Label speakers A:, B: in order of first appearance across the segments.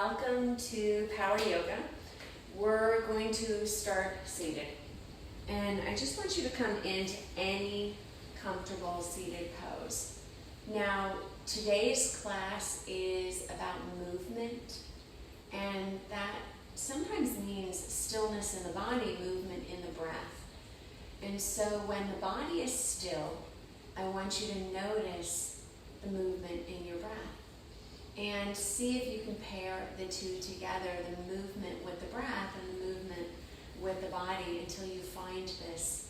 A: Welcome to Power Yoga. We're going to start seated. And I just want you to come into any comfortable seated pose. Now, today's class is about movement, and that sometimes means stillness in the body, movement in the breath. And so when the body is still, I want you to notice the movement in your breath. And see if you can pair the two together, the movement with the breath and the movement with the body, until you find this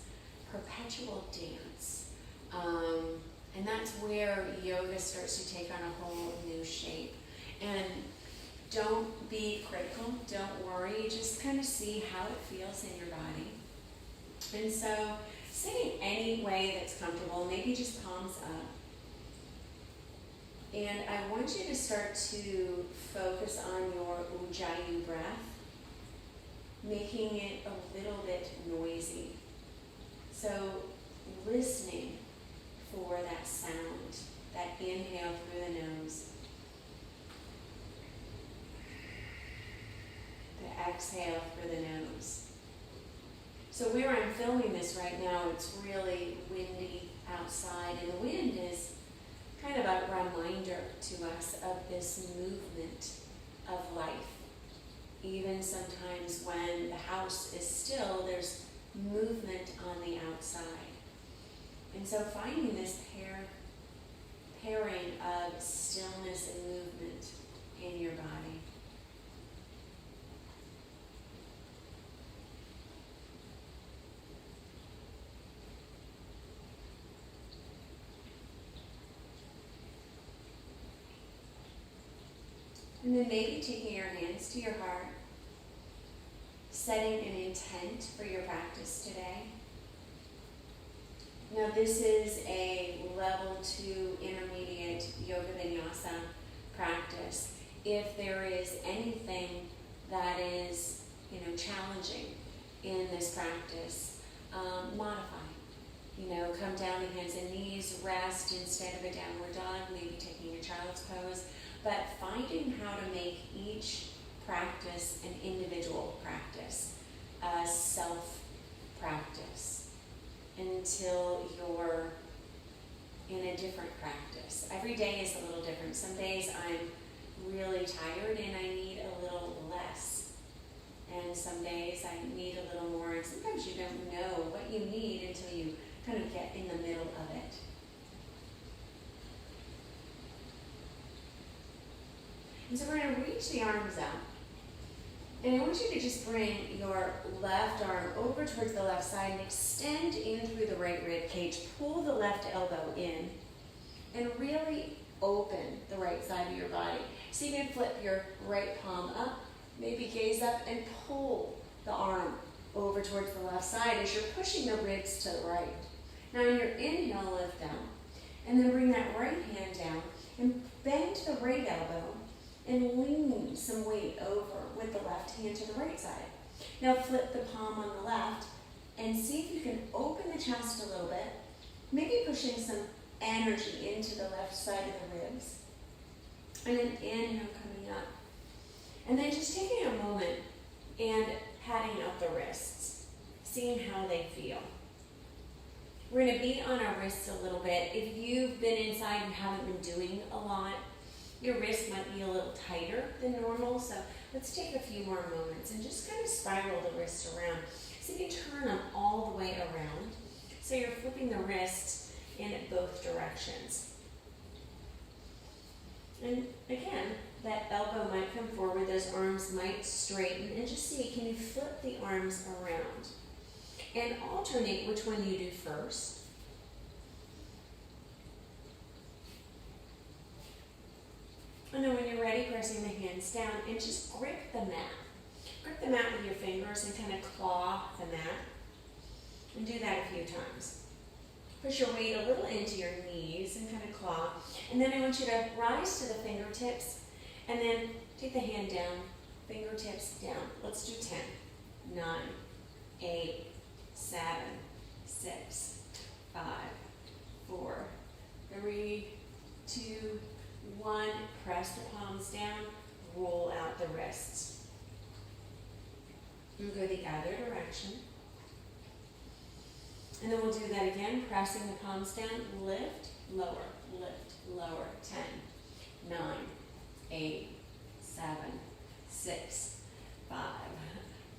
A: perpetual dance. And that's where yoga starts to take on a whole new shape. And don't be critical, don't worry, just kind of see how it feels in your body. And so sitting any way that's comfortable, maybe just palms up. And I want you to start to focus on your ujjayi breath, making it a little bit noisy. So listening for that sound, that inhale through the nose, the exhale through the nose. So where I'm filming this right now, it's really windy outside, and the wind is kind of a reminder to us of this movement of life. Even sometimes when the house is still, there's movement on the outside. And so finding this pairing of stillness and movement in your body. And then maybe taking your hands to your heart, setting an intent for your practice today. Now this is a level 2 intermediate yoga vinyasa practice. If there is anything that is, challenging in this practice, modify. Come down to hands and knees, rest instead of a downward dog, maybe taking a child's pose. But finding how to make each practice an individual practice, a self-practice, until you're in a different practice. Every day is a little different. Some days I'm really tired and I need a little less. And some days I need a little more. And sometimes you don't know what you need until you kind of get in the middle of it. And so we're going to reach the arms out. And I want you to just bring your left arm over towards the left side and extend in through the right rib cage. Pull the left elbow in and really open the right side of your body. So you can flip your right palm up, maybe gaze up, and pull the arm over towards the left side as you're pushing the ribs to the right. Now on your inhale, lift down. And then bring that right hand down and bend the right elbow and lean some weight over with the left hand to the right side. Now flip the palm on the left and see if you can open the chest a little bit, maybe pushing some energy into the left side of the ribs. And then inhale, coming up. And then just taking a moment and patting out the wrists, seeing how they feel. We're going to beat on our wrists a little bit. If you've been inside and haven't been doing a lot, your wrist might be a little tighter than normal, so let's take a few more moments and just kind of spiral the wrists around. So you can turn them all the way around. So you're flipping the wrists in both directions. And again, that elbow might come forward, those arms might straighten, and just see, can you flip the arms around? And alternate which one you do first. And then when you're ready, pressing the hands down and just grip the mat. Grip the mat with your fingers and kind of claw the mat. And do that a few times. Push your weight a little into your knees and kind of claw. And then I want you to rise to the fingertips and then take the hand down, fingertips down. Let's do 10, 9, 8, 7, 6, 5, 4, 3, 2, 1. Press the palms down, roll out up the wrists. And go the other direction. And then we'll do that again, pressing the palms down, lift, lower, 10, 9, 8, 7, 6, 5,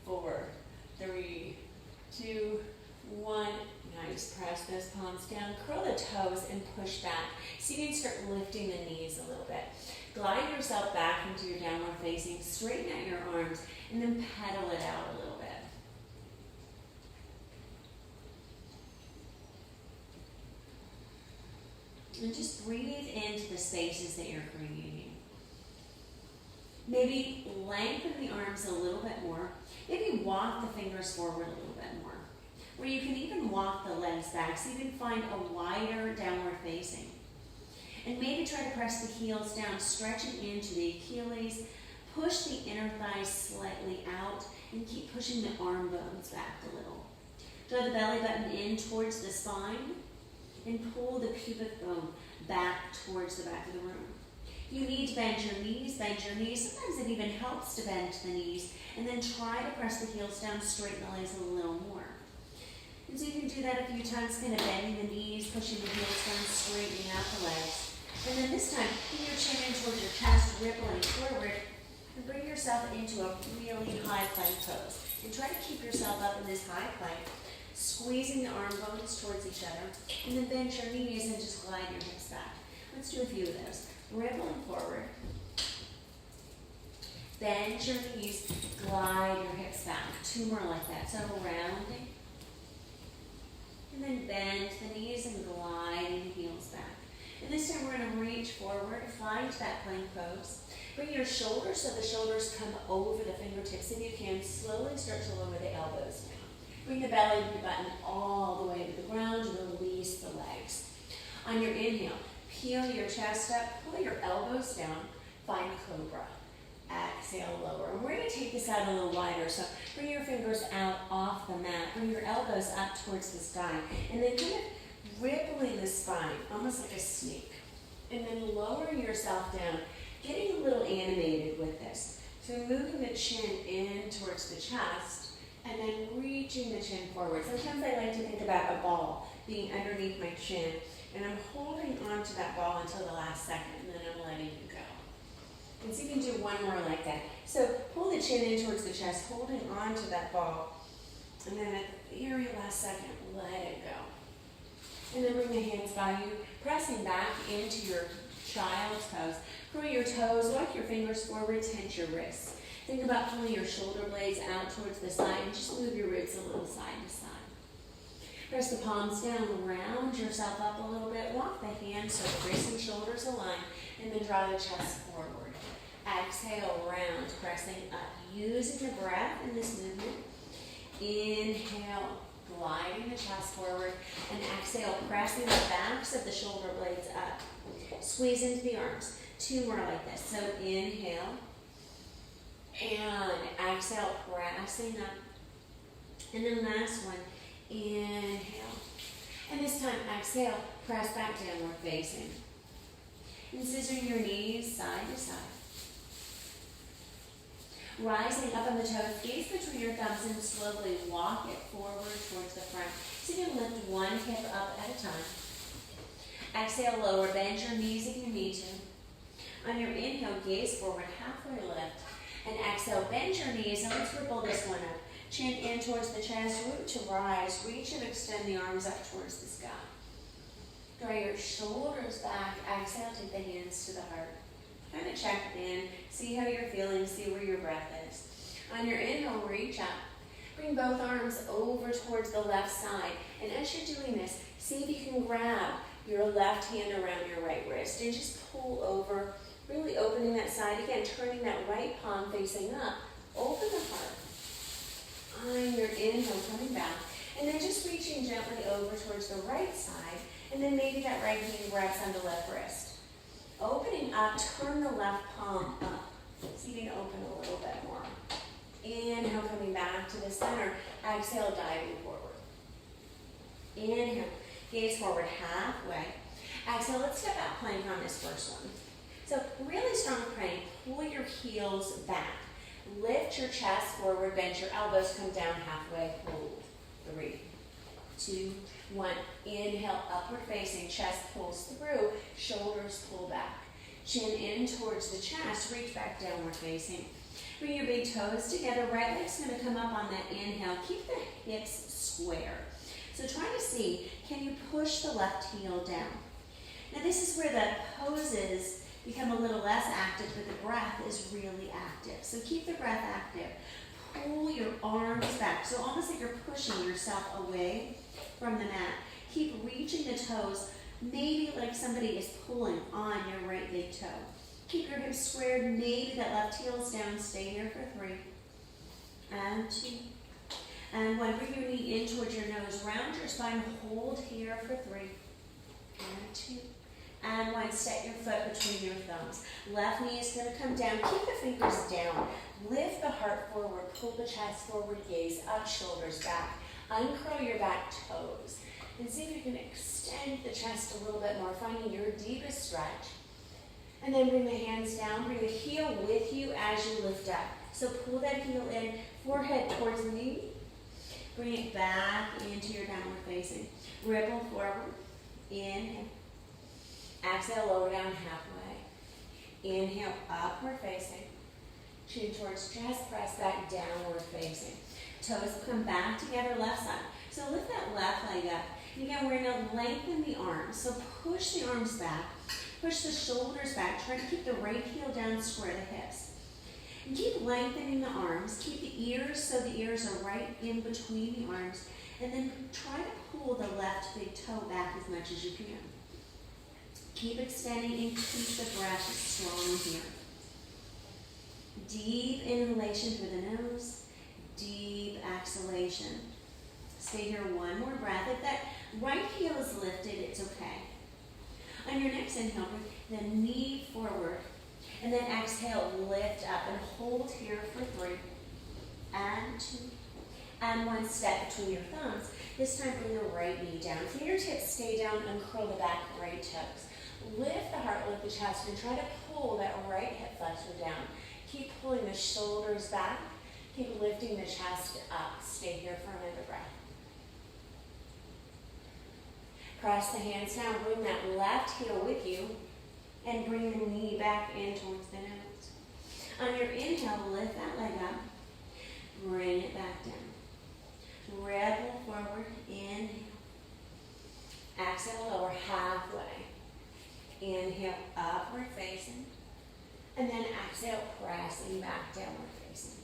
A: 4, 3, 2, 1. Nice, press those palms down, curl the toes and push back. So you can start lifting the knees a little bit. Glide yourself back into your downward facing, straighten out your arms, and then pedal it out a little bit. And just breathe into the spaces that you're creating. Maybe lengthen the arms a little bit more. Maybe walk the fingers forward a little bit more. Or you can even walk the legs back so you can find a wider downward facing. And maybe try to press the heels down, stretching into the Achilles. Push the inner thighs slightly out and keep pushing the arm bones back a little. Draw the belly button in towards the spine and pull the pubic bone back towards the back of the room. You need to bend your knees, Sometimes it even helps to bend the knees, and then try to press the heels down, straighten the legs a little more. And so you can do that a few times, kind of bending the knees, pushing the heels down, straightening out the legs. And then this time, bring your chin in towards your chest, rippling forward, and bring yourself into a really high plank pose. And try to keep yourself up in this high plank, squeezing the arm bones towards each other, and then bend your knees and just glide your hips back. Let's do a few of those. Rippling forward. Bend your knees, glide your hips back. 2 more like that. So rounding. And then bend the knees and gliding the heels back. And this time we're going to reach forward, find that plank pose. Bring your shoulders so the shoulders come over the fingertips. If you can, slowly start to lower the elbows down. Bring the belly button all the way to the ground, release the legs. On your inhale, peel your chest up, pull your elbows down, find cobra. Exhale, lower. And we're going to take this out a little wider. So bring your fingers out off the mat. Bring your elbows up towards the sky. And then kind of rippling the spine, almost like a snake. And then lowering yourself down, getting a little animated with this. So moving the chin in towards the chest, and then reaching the chin forward. Sometimes I like to think about a ball being underneath my chin, and I'm holding on to that ball until the last second, and then I'm letting it go. And so you can do one more like that. So pull the chin in towards the chest, holding on to that ball, and then at the very last second, let it go. And then bring the hands by you, pressing back into your child's pose. Curl your toes, walk your fingers forward, tense your wrists. Think about pulling your shoulder blades out towards the side and just move your ribs a little side to side. Press the palms down, round yourself up a little bit, walk the hands so the wrists and shoulders align, and then draw the chest forward. Exhale, round, pressing up, using the breath in this movement. Inhale, gliding the chest forward, and exhale, pressing the backs of the shoulder blades up. Squeeze into the arms. 2 more like this. So inhale, and exhale, pressing up. And then last one, inhale. And this time, exhale, press back downward facing. And scissoring your knees side to side. Rising up on the toes, gaze between your thumbs and slowly walk it forward towards the front. So you can lift one hip up at a time. Exhale, lower, bend your knees if you need to. On your inhale, gaze forward, halfway lift. And exhale, bend your knees, and let's ripple this one up. Chin in towards the chest, root to rise. Reach and extend the arms up towards the sky. Draw your shoulders back. Exhale, take the hands to the heart. Kind of check in, see how you're feeling, see where your breath is. On your inhale, reach up. Bring both arms over towards the left side. And as you're doing this, see if you can grab your left hand around your right wrist and just pull over, really opening that side. Again, turning that right palm facing up. Open the heart. On your inhale, coming back. And then just reaching gently over towards the right side. And then maybe that right hand grabs on the left wrist. Opening up, turn the left palm up. So you can open a little bit more. Inhale, coming back to the center. Exhale, diving forward. Inhale, gaze forward halfway. Exhale, let's step out plank on this first one. So really strong praying. Pull your heels back. Lift your chest forward, bend your elbows, come down halfway, hold. 3, 2, 1. Inhale, upward facing, chest pulls through, shoulders pull back. Chin in towards the chest, reach back, downward facing. Bring your big toes together, right leg's gonna come up on that inhale. Keep the hips square. So try to see, can you push the left heel down? Now this is where the poses become a little less active, but the breath is really active. So keep the breath active. Pull your arms back. So almost like you're pushing yourself away from the mat. Keep reaching the toes, maybe like somebody is pulling on your right big toe. Keep your hips squared, maybe that left heel's down. Stay here for 3, and 2, and 1. Bring your knee in towards your nose, round your spine, hold here for 3, and 2, and 1. Set your foot between your thumbs. Left knee is going to come down. Keep the fingers down. Lift the heart forward, pull the chest forward, gaze up, shoulders back. Uncurl your back toes. And see if you can extend the chest a little bit more, finding your deepest stretch. And then bring the hands down, bring the heel with you as you lift up. So pull that heel in, forehead towards the knee. Bring it back into your downward facing. Ripple forward, inhale. Exhale, lower down halfway. Inhale, upward facing. Chin towards chest, press back, downward facing. Toes come back together, left side. So lift that left leg up. And again, we're going to lengthen the arms. So push the arms back. Push the shoulders back. Try to keep the right heel down, square the hips. And keep lengthening the arms. Keep the ears so the ears are right in between the arms. And then try to pull the left big toe back as much as you can. Keep extending and keep the breath strong here. Deep inhalation through the nose. Deep exhalation. Stay here one more breath. If that right heel is lifted, it's okay. On your next inhale, bring the knee forward. And then exhale, lift up and hold here for 3, and 2, and 1. Step between your thumbs. This time bring the right knee down. Fingertips stay down, uncurl the back right toes. Lift the heart, lift the chest, and try to pull that right hip flexor down. Keep pulling the shoulders back. Keep lifting the chest up. Stay here for another breath. Press the hands down. Bring that left heel with you. And bring the knee back in towards the nose. On your inhale, lift that leg up. Bring it back down. Rebel forward. Inhale. Exhale, lower halfway. Inhale, upward facing. And then exhale, pressing back, downward facing.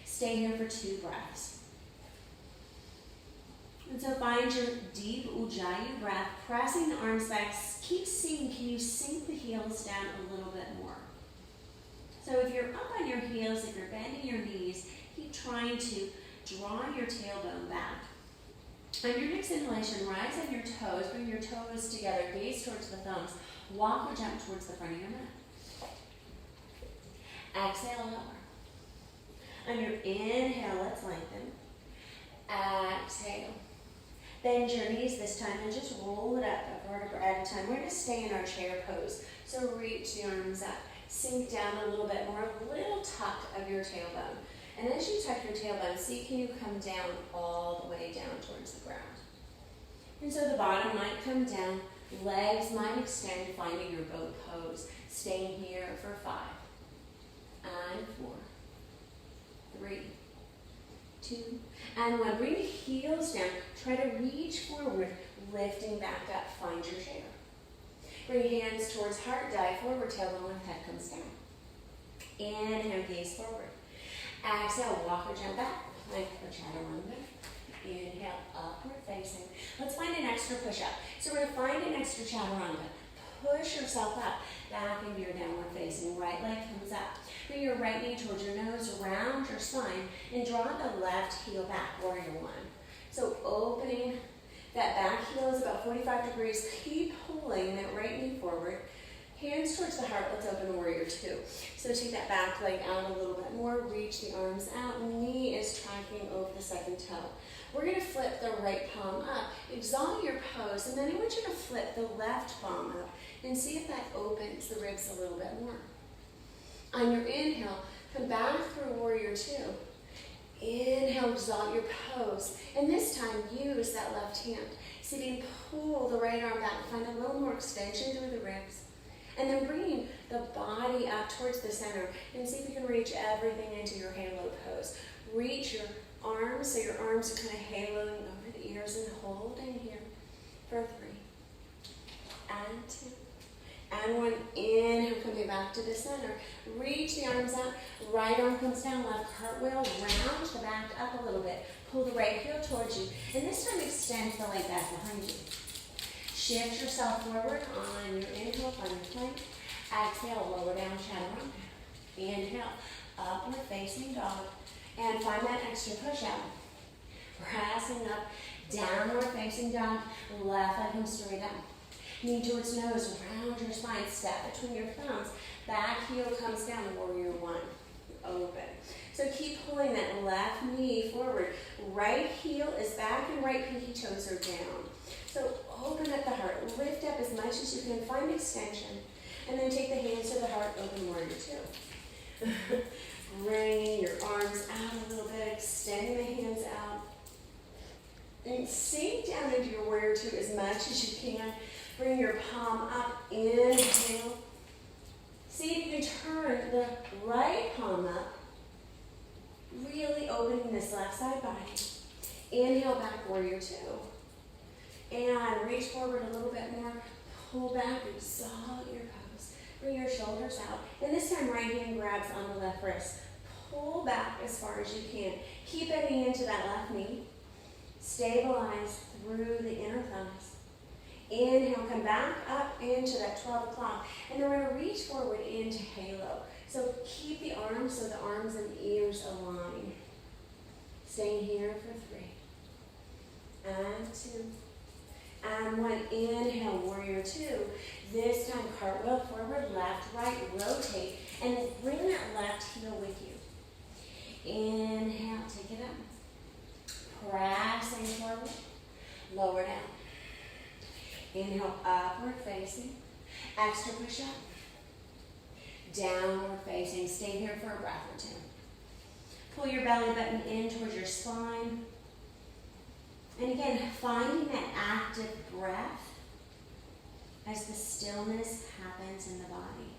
A: Stay here for 2 breaths. And so find your deep Ujjayi breath, pressing the arms back. Keep seeing, can you sink the heels down a little bit more? So if you're up on your heels, if you're bending your knees, keep trying to draw your tailbone back. On your next inhalation, rise on your toes, bring your toes together, gaze towards the thumbs, walk or jump towards the front of your mat. Exhale, lower. On your inhale, let's lengthen. Exhale. Bend your knees this time and just roll it up a vertebra at a time. We're going to stay in our chair pose. So reach the arms up. Sink down a little bit more, a little tuck of your tailbone. And as you tuck your tailbone, see can you come down all the way down towards the ground. And so the bottom might come down, legs might extend, finding your boat pose. Staying here for 5, and 4, 3, 2, and 1. Bring the heels down. Try to reach forward, lifting back up. Find your chair. Bring hands towards heart, dive forward, tailbone, head comes down. Inhale, gaze forward. Exhale, walk or jump back. Plank or chaturanga. Inhale, upward facing. Let's find an extra push-up. So we're going to find an extra chaturanga. Push yourself up, back into your downward facing. Right leg comes up. Bring your right knee towards your nose, round your spine, and draw the left heel back, warrior 1. So opening that back heel is about 45 degrees. Keep pulling that right knee forward. Hands towards the heart, let's open warrior two. So take that back leg out a little bit more, reach the arms out, knee is tracking over the second toe. We're gonna flip the right palm up, exalt your pose, and then I want you to flip the left palm up and see if that opens the ribs a little bit more. On your inhale, come back through warrior two. Inhale, exalt your pose, and this time use that left hand. See if you can pull the right arm back, find a little more extension through the ribs. And then bringing the body up towards the center and see if you can reach everything into your halo pose. Reach your arms so your arms are kind of haloing over the ears and holding here for 3 and 2 and 1. Inhale, coming back to the center. Reach the arms out. Right arm comes down, left cartwheel, round the back up a little bit. Pull the right heel towards you. And this time extend the leg back behind you. Shift yourself forward on your inhale, find your plank. Exhale, lower down, chaturanga. Inhale, upward facing dog. And find that extra push out. Pressing up, downward facing dog. Left leg comes straight up. Knee towards nose, round your spine. Step between your thumbs. Back heel comes down, warrior one. Open. So keep pulling that left knee forward. Right heel is back and right pinky toes are down. So open up the heart, lift up as much as you can, find extension, and then take the hands to the heart, open warrior two. Bringing your arms out a little bit, extending the hands out. And sink down into your warrior two as much as you can. Bring your palm up, inhale. See if you can turn the right palm up, really opening this left side body. Inhale, back warrior two. And reach forward a little bit more. Pull back, exalt your pose. Bring your shoulders out. And this time, right hand grabs on the left wrist. Pull back as far as you can. Keep bending into that left knee. Stabilize through the inner thighs. Inhale, come back up into that 12 o'clock. And then we're going to reach forward into halo. So keep the arms so the arms and ears align. Staying here for 3 and 2. And 1, inhale, warrior two. This time, cartwheel forward, left, right, rotate, and bring that left heel with you. Inhale, take it up. Pressing forward, lower down. Inhale, upward facing. Extra push up. Downward facing. Stay here for a breath or 2. Pull your belly button in towards your spine. And again, finding that active breath as the stillness happens in the body.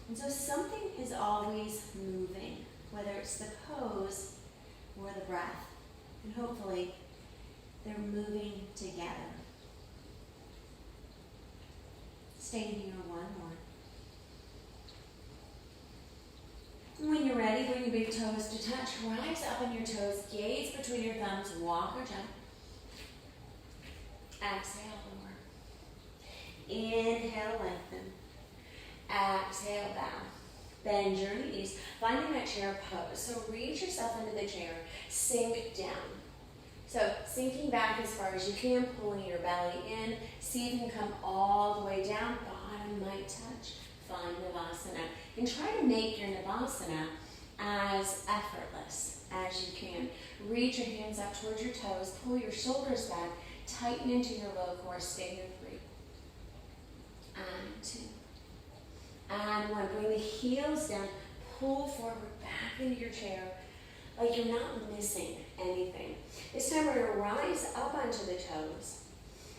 A: And so something is always moving, whether it's the pose or the breath. And hopefully, they're moving together. Staying here 1 more. When you're ready, bring your big toes to touch. Rise up on your toes, gaze between your thumbs, walk or jump. Exhale, lower. Inhale, lengthen. Exhale, bow. Bend your knees, finding that chair pose. So reach yourself into the chair, sink down. So sinking back as far as you can, pulling your belly in. See if you can come all the way down, bottom might touch. Find Navasana. And try to make your Navasana as effortless as you can. Reach your hands up towards your toes. Pull your shoulders back. Tighten into your low core. Stay here 3 and 2 and 1. Bring the heels down. Pull forward back into your chair like you're not missing anything. This time we're going to rise up onto the toes.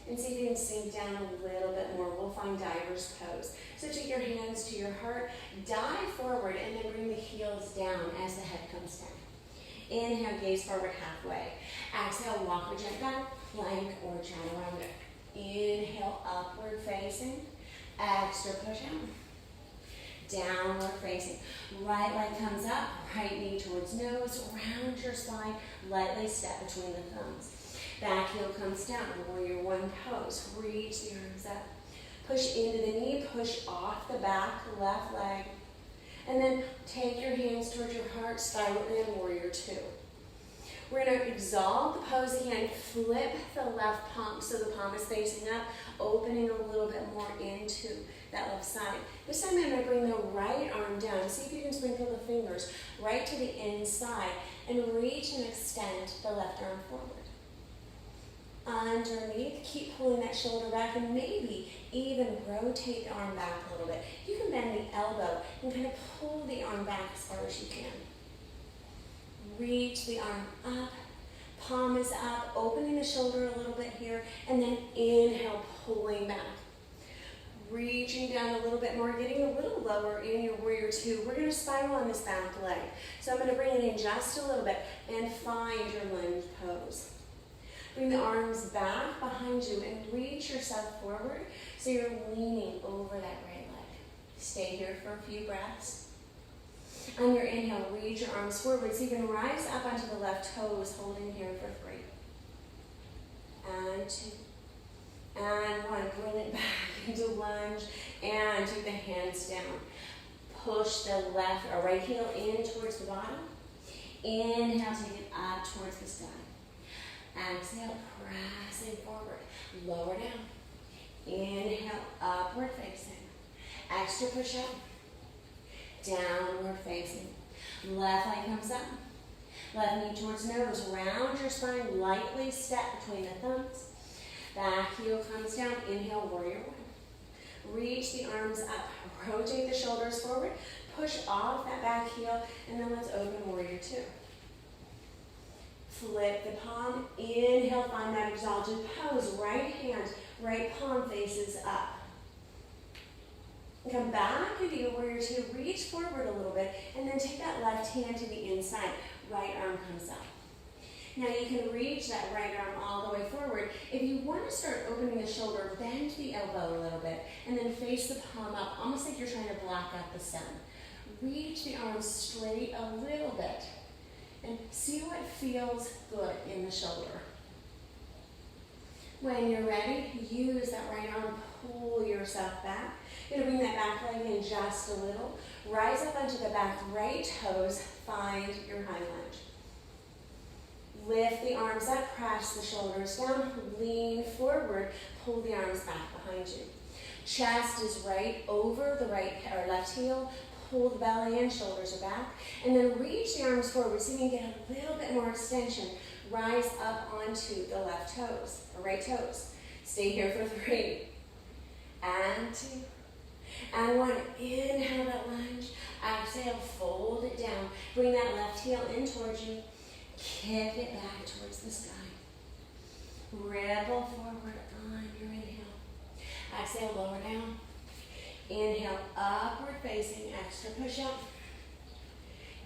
A: And see if you can sink down a little bit more. We'll find diver's pose. So take your hands to your heart, dive forward, and then bring the heels down as the head comes down. Inhale, gaze forward halfway. Exhale, walk or jump back, plank or chaturanga. Inhale, upward facing. Extra push out. Downward facing. Right leg comes up, right knee towards nose, round your spine, lightly step between the thumbs. Back heel comes down, warrior one pose. Reach the arms up. Push into the knee, push off the back, left leg. And then take your hands towards your heart, spiral in, warrior two. We're going to exalt the pose again, flip the left palm so the palm is facing up, opening a little bit more into that left side. This time I'm going to bring the right arm down. See if you can sprinkle the fingers right to the inside and reach and extend the left arm forward. Underneath, keep pulling that shoulder back and maybe even rotate the arm back a little bit. You can bend the elbow and kind of pull the arm back as far as you can. Reach the arm up, palm is up, opening the shoulder a little bit here, and then inhale, pulling back. Reaching down a little bit more, getting a little lower in your warrior two. We're going to spiral on this back leg. So I'm going to bring it in just a little bit and find your lunge pose. Bring the arms back behind you and reach yourself forward so you're leaning over that right leg. Stay here for a few breaths. On your inhale, reach your arms forward so you can rise up onto the left toes, holding here for 3. And 2. And 1. Bring it back into lunge and take the hands down. Push the left or right heel in towards the bottom. Inhale, take it up towards the sky. Exhale, pressing forward. Lower down. Inhale, upward facing. Extra push up. Downward facing. Left leg comes up. Left knee towards nose. Round your spine. Lightly step between the thumbs. Back heel comes down. Inhale, warrior 1. Reach the arms up. Rotate the shoulders forward. Push off that back heel. And then let's open warrior 2. Flip the palm, inhale, find that exalted pose. Right hand, right palm faces up. Come back into your warrior 2, reach forward a little bit, and then take that left hand to the inside. Right arm comes up. Now you can reach that right arm all the way forward. If you want to start opening the shoulder, bend the elbow a little bit, and then face the palm up, almost like you're trying to block out the sun. Reach the arm straight a little bit. And see what feels good in the shoulder. When you're ready, use that right arm, pull yourself back. You're going to bring that back leg in just a little. Rise up onto the back right toes, find your high lunge. Lift the arms up, press the shoulders down, lean forward, pull the arms back behind you. Chest is right over the right or left heel. Pull the belly in, shoulders are back, and then reach the arms forward so you can get a little bit more extension. Rise up onto the left toes, or right toes. Stay here for 3. And 2. And 1. Inhale that lunge. Exhale, fold it down. Bring that left heel in towards you. Kick it back towards the sky. Ripple forward on your inhale. Exhale, lower down. Inhale, upward facing, extra push up.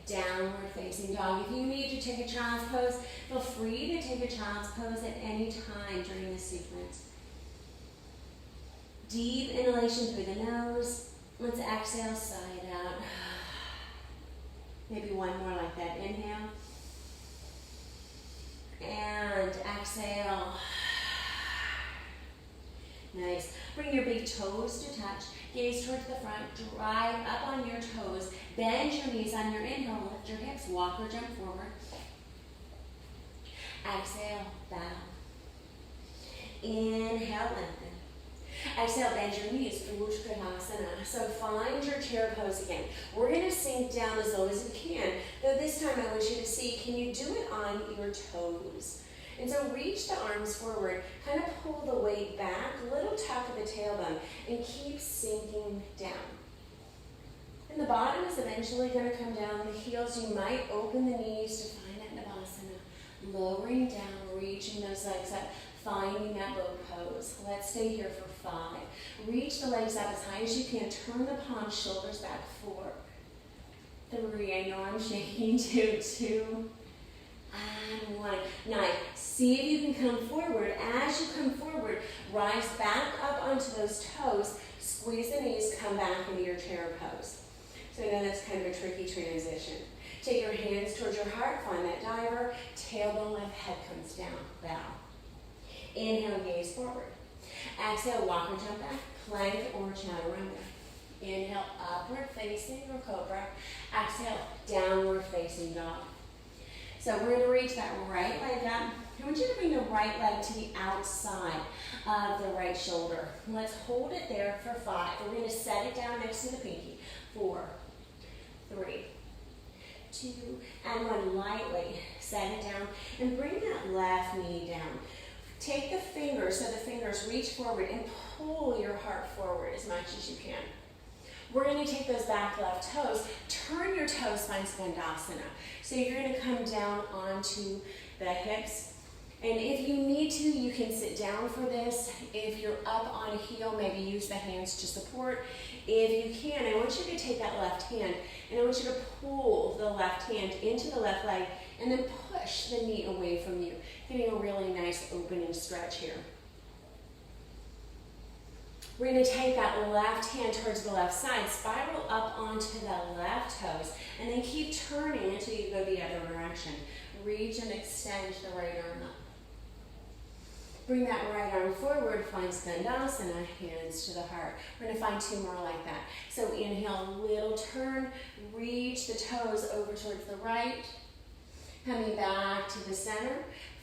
A: Downward facing dog. If you need to take a child's pose, feel free to take a child's pose at any time during this sequence. Deep inhalation through the nose. Let's exhale, side out. Maybe one more like that. Inhale. And exhale. Nice. Bring your big toes to touch. Gaze towards the front. Drive up on your toes. Bend your knees on your inhale. Lift your hips. Walk or jump forward. Exhale. Bow. Inhale. Lengthen. Exhale. Bend your knees. Utkatasana. So find your chair pose again. We're going to sink down as low as you can. Though this time I want you to see, can you do it on your toes? And so reach the arms forward, kind of pull the weight back, little tuck of the tailbone, and keep sinking down. And the bottom is eventually going to come down. The heels, you might open the knees to find that Navasana. Lowering down, reaching those legs up, finding that boat pose. Let's stay here for 5. Reach the legs up as high as you can. Turn the palms, shoulders back. 4, 3, I know I'm shaking. 2, and 1. Nice. See if you can come forward. As you come forward, rise back up onto those toes. Squeeze the knees, come back into your chair pose. So I know that's kind of a tricky transition. Take your hands towards your heart. Find that diver. Tailbone left, head comes down. Bow. Inhale, gaze forward. Exhale, walk or jump back. Plank or chaturanga. Inhale, upward facing or cobra. Exhale, downward facing dog. So we're going to reach that right leg up. I want you to bring the right leg to the outside of the right shoulder. Let's hold it there for 5. We're going to set it down next to the pinky. 4, 3, 2, and 1. Lightly set it down and bring that left knee down. Take the fingers, so the fingers reach forward and pull your heart forward as much as you can. We're going to take those back left toes, turn your toes, find Skandasana. So you're going to come down onto the hips. And if you need to, you can sit down for this. If you're up on a heel, maybe use the hands to support. If you can, I want you to take that left hand and I want you to pull the left hand into the left leg and then push the knee away from you, getting a really nice opening stretch here. We're going to take that left hand towards the left side, spiral up onto the left toes, and then keep turning until you go the other direction. Reach and extend the right arm up. Bring that right arm forward, find Skandasana, hands to the heart. We're going to find 2 more like that. So inhale, little turn, reach the toes over towards the right. Coming back to the center,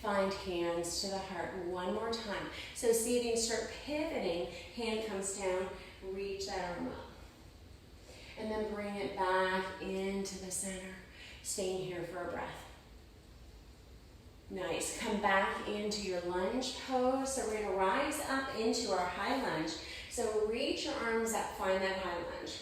A: find hands to the heart. 1 more time. So seating, start pivoting, hand comes down, reach that arm up. And then bring it back into the center, staying here for a breath. Nice. Come back into your lunge pose. So we're going to rise up into our high lunge. So reach your arms up, find that high lunge.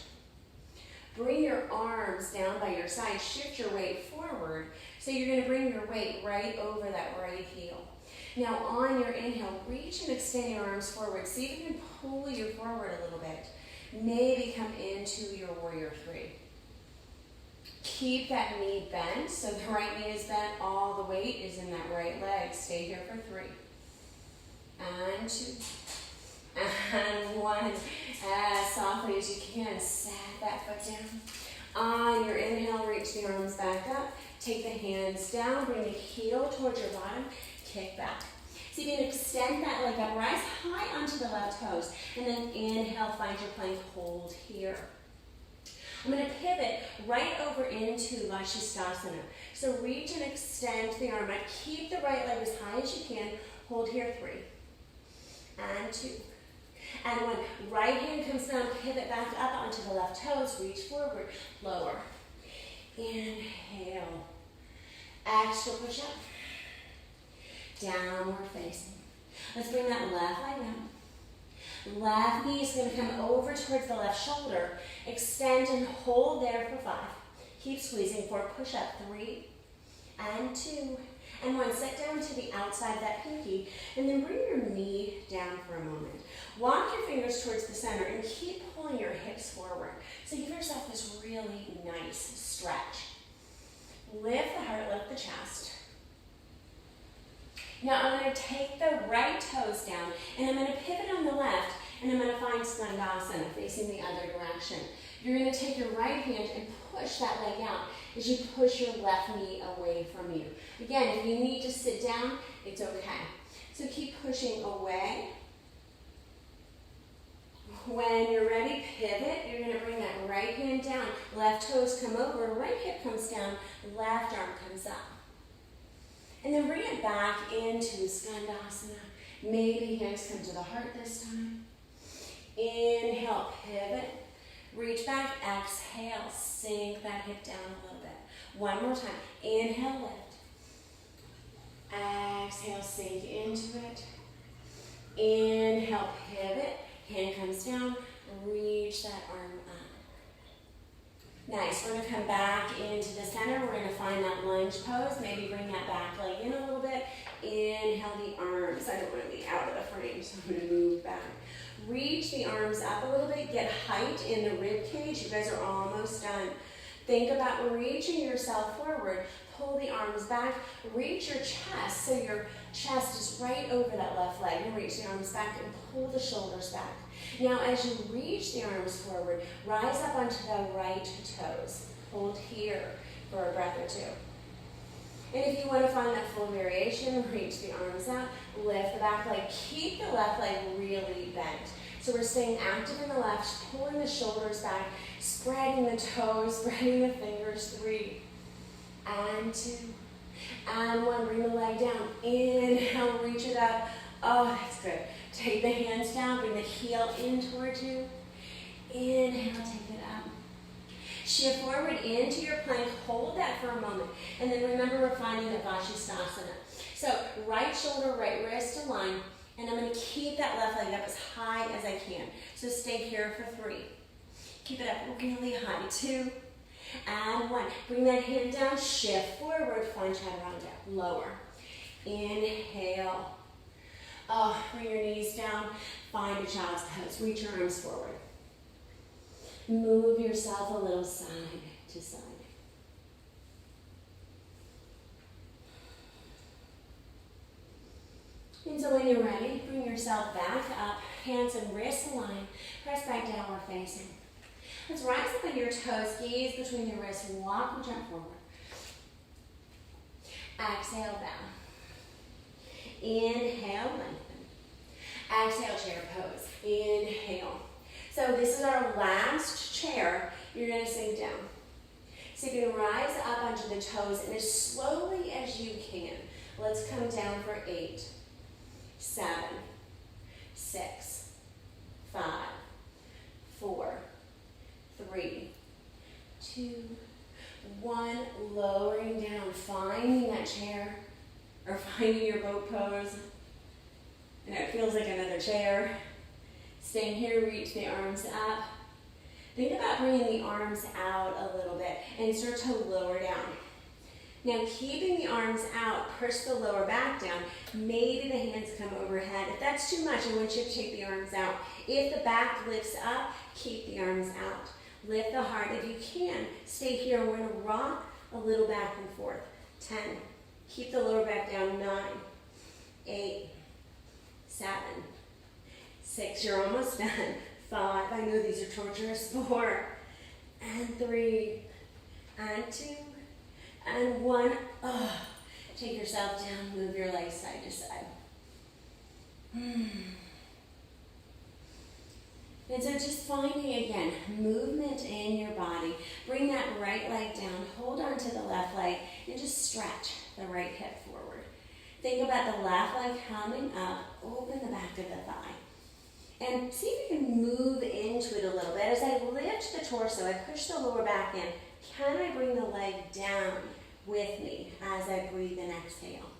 A: Bring your arms down by your side, shift your weight forward. So you're going to bring your weight right over that right heel. Now on your inhale, reach and extend your arms forward. See if you can pull you forward a little bit. Maybe come into your warrior 3. Keep that knee bent, so the right knee is bent, all the weight is in that right leg. Stay here for 3. And 2. And 1. As softly as you can, set that foot down. On your inhale, reach the arms back up. Take the hands down, bring the heel towards your bottom, kick back. So you can extend that leg up, rise high onto the left toes, and then inhale, find your plank, hold here. I'm going to pivot right over into Vashisthasana. So reach and extend the arm out. Keep the right leg as high as you can. Hold here, 3. And 2. And 1. Right hand comes down, pivot back up onto the left toes. Reach forward, lower. Inhale. Extra push up. Downward facing. Let's bring that left leg down. Left knee is going to come over towards the left shoulder. Extend and hold there for 5. Keep squeezing. 4. Push up. 3 and 2 and 1. Set down to the outside of that pinky and then bring your knee down for a moment. Walk your fingers towards the center and keep pulling your hips forward. So give yourself this really nice stretch. Lift the heart, lift the chest. Now I'm going to take the right toes down and I'm going to pivot on the left and I'm going to find Skandasana facing the other direction. You're going to take your right hand and push that leg out as you push your left knee away from you. Again, if you need to sit down, it's okay. So keep pushing away. When you're ready, pivot. You're going to bring that right hand down. Left toes come over, right hip comes down, left arm comes up. And then bring it back into Skandasana. Maybe hands come to the heart this time. Inhale, pivot. Reach back, exhale, sink that hip down a little bit. 1 more time. Inhale, lift. Exhale, sink into it. Inhale, pivot. Hand comes down. Reach that arm up. Nice. We're going to come back into the center. We're going to find that lunge pose. Maybe bring that back leg in a little bit. Inhale the arms. I don't want to be out of the frame, so I'm going to move back. Reach the arms up a little bit. Get height in the rib cage. You guys are almost done. Think about reaching yourself forward. Pull the arms back. Reach your chest so your chest is right over that left leg. And reach the arms back and pull the shoulders back. Now as you reach the arms forward, rise up onto the right toes. Hold here for a breath or 2. And if you want to find that full variation, reach the arms out, lift the back leg, keep the left leg really bent. So we're staying active in the left, pulling the shoulders back, spreading the toes, spreading the fingers. 3 and 2 And one, bring the leg down. Inhale, reach it up. Oh, that's good. Take the hands down, bring the heel in towards you. Inhale, take it up. Shift forward into your plank, hold that for a moment. And then remember, we're finding the Vashisthasana. So right shoulder, right wrist align, and I'm going to keep that left leg up as high as I can. So stay here for 3. Keep it up really high. 2, and 1. Bring that hand down, shift forward, find chaturanga, lower. Inhale. Oh, bring your knees down, find a child's pose, reach your arms forward. Move yourself a little side to side. And so when you're ready, bring yourself back up, hands and wrists align, press back downward facing. Let's rise up on your toes, gaze between your wrists, walk or jump forward. Exhale, bow. Inhale, lengthen. Exhale, chair pose. Inhale. So this is our last chair. You're going to sink down. So you can rise up onto the toes and as slowly as you can. Let's come down for 8, 7, 6, 5, 4, 3, 2, 1. Lowering down, finding that chair or finding your boat pose. And it feels like another chair. Staying here, reach the arms up. Think about bringing the arms out a little bit and start to lower down. Now keeping the arms out, push the lower back down. Maybe the hands come overhead. If that's too much, I want you to take the arms out. If the back lifts up, keep the arms out. Lift the heart if you can. Stay here. We're going to rock a little back and forth. 10. Keep the lower back down. 9, 8, 7, 6. You're almost done. 5. I know these are torturous. 4, and 3, and 2, and 1. Oh, take yourself down. Move your legs side to side. And so just finding, again, movement in your body. Bring that right leg down. Hold on to the left leg and just stretch the right hip forward. Think about the left leg coming up. Open the back of the thigh. And see if you can move into it a little bit. As I lift the torso, I push the lower back in. Can I bring the leg down with me as I breathe and exhale?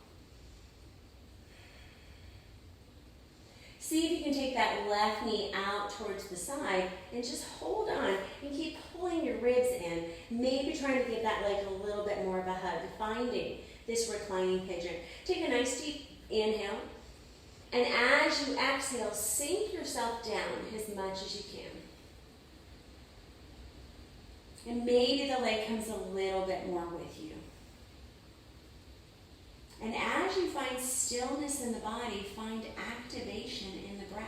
A: See if you can take that left knee out towards the side and just hold on and keep pulling your ribs in. Maybe trying to give that leg a little bit more of a hug, finding this reclining pigeon. Take a nice deep inhale. And as you exhale, sink yourself down as much as you can. And maybe the leg comes a little bit more with you. And as you find stillness in the body, find activation in the breath.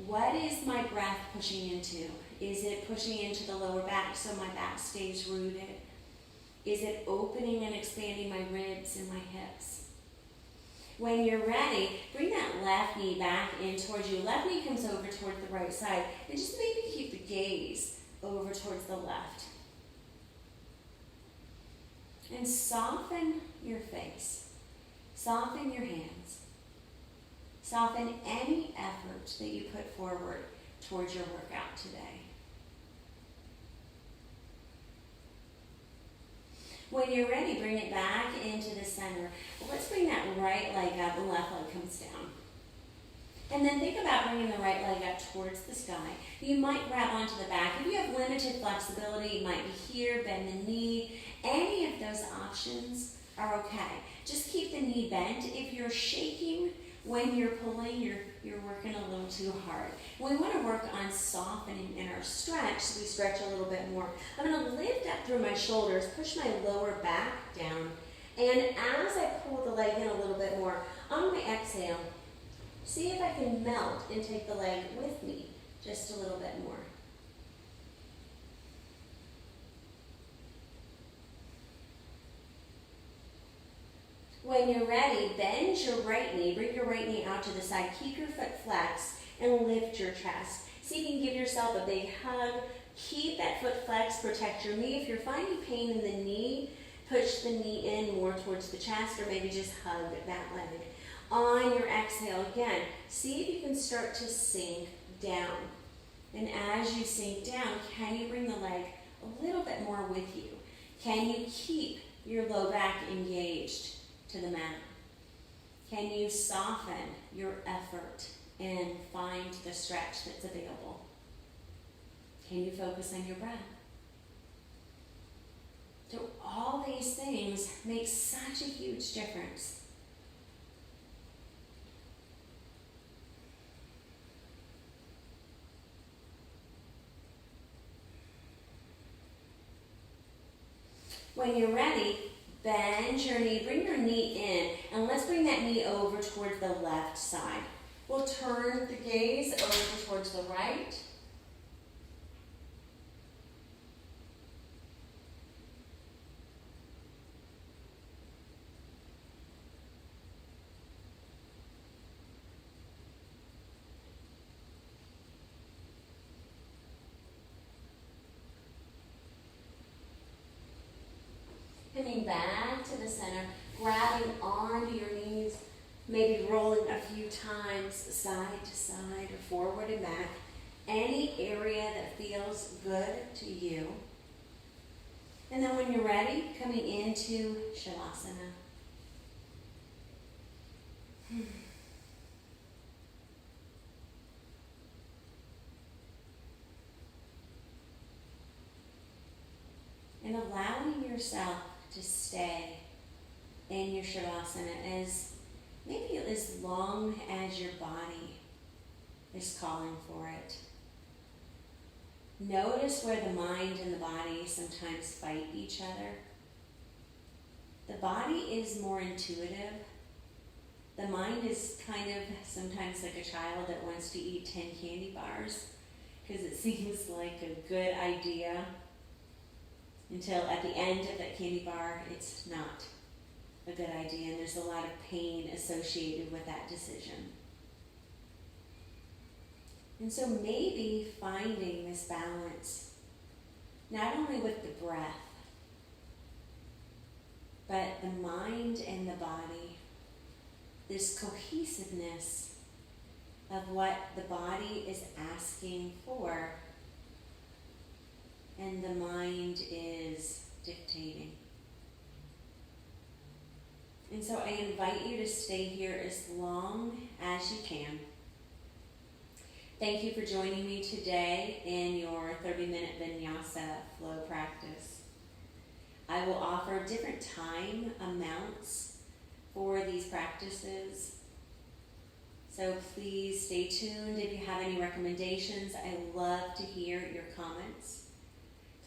A: What is my breath pushing into? Is it pushing into the lower back so my back stays rooted? Is it opening and expanding my ribs and my hips? When you're ready, bring that left knee back in towards you. Left knee comes over toward the right side. And just maybe keep the gaze over towards the left. And soften your face. Soften your hands. Soften any effort that you put forward towards your workout today. When you're ready, bring it back into the center. Let's bring that right leg up and left leg comes down. And then think about bringing the right leg up towards the sky. You might grab onto the back. If you have limited flexibility, you might be here, bend the knee. Any of those options are okay. Just keep the knee bent. If you're shaking when you're pulling, you're working a little too hard. We want to work on softening in our stretch, so we stretch a little bit more. I'm going to lift up through my shoulders, push my lower back down, and as I pull the leg in a little bit more, on my exhale, see if I can melt and take the leg with me just a little bit more. When you're ready, bend your right knee, bring your right knee out to the side, keep your foot flexed, and lift your chest. See if you can give yourself a big hug. Keep that foot flexed, protect your knee. If you're finding pain in the knee, Push the knee in more towards the chest, or maybe just hug that leg. On your exhale, again, see if you can start to sink down. And as you sink down, can you bring the leg a little bit more with you? Can you keep your low back engaged to the mat? Can you soften your effort and find the stretch that's available? Can you focus on your breath? So all these things make such a huge difference. When you're ready, bend your knee, bring your knee in, and let's bring that knee over towards the left side. We'll turn the gaze over towards the right. Coming back to the center, grabbing onto your knees, maybe rolling a few times side to side or forward and back. Any area that feels good to you. And then when you're ready, coming into Shavasana. And allowing yourself to stay in your Shavasana maybe as long as your body is calling for it. Notice where the mind and the body sometimes fight each other. The body is more intuitive. The mind is kind of sometimes like a child that wants to eat 10 candy bars because it seems like a good idea. Until at the end of that candy bar, it's not a good idea, and there's a lot of pain associated with that decision. And so maybe finding this balance, not only with the breath, but the mind and the body, this cohesiveness of what the body is asking for and the mind is dictating. And so I invite you to stay here as long as you can. Thank you for joining me today in your 30-minute Vinyasa flow practice. I will offer different time amounts for these practices. So please stay tuned. If you have any recommendations, I love to hear your comments.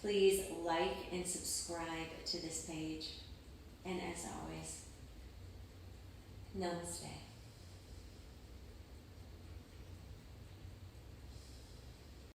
A: Please like and subscribe to this page. And as always, namaste.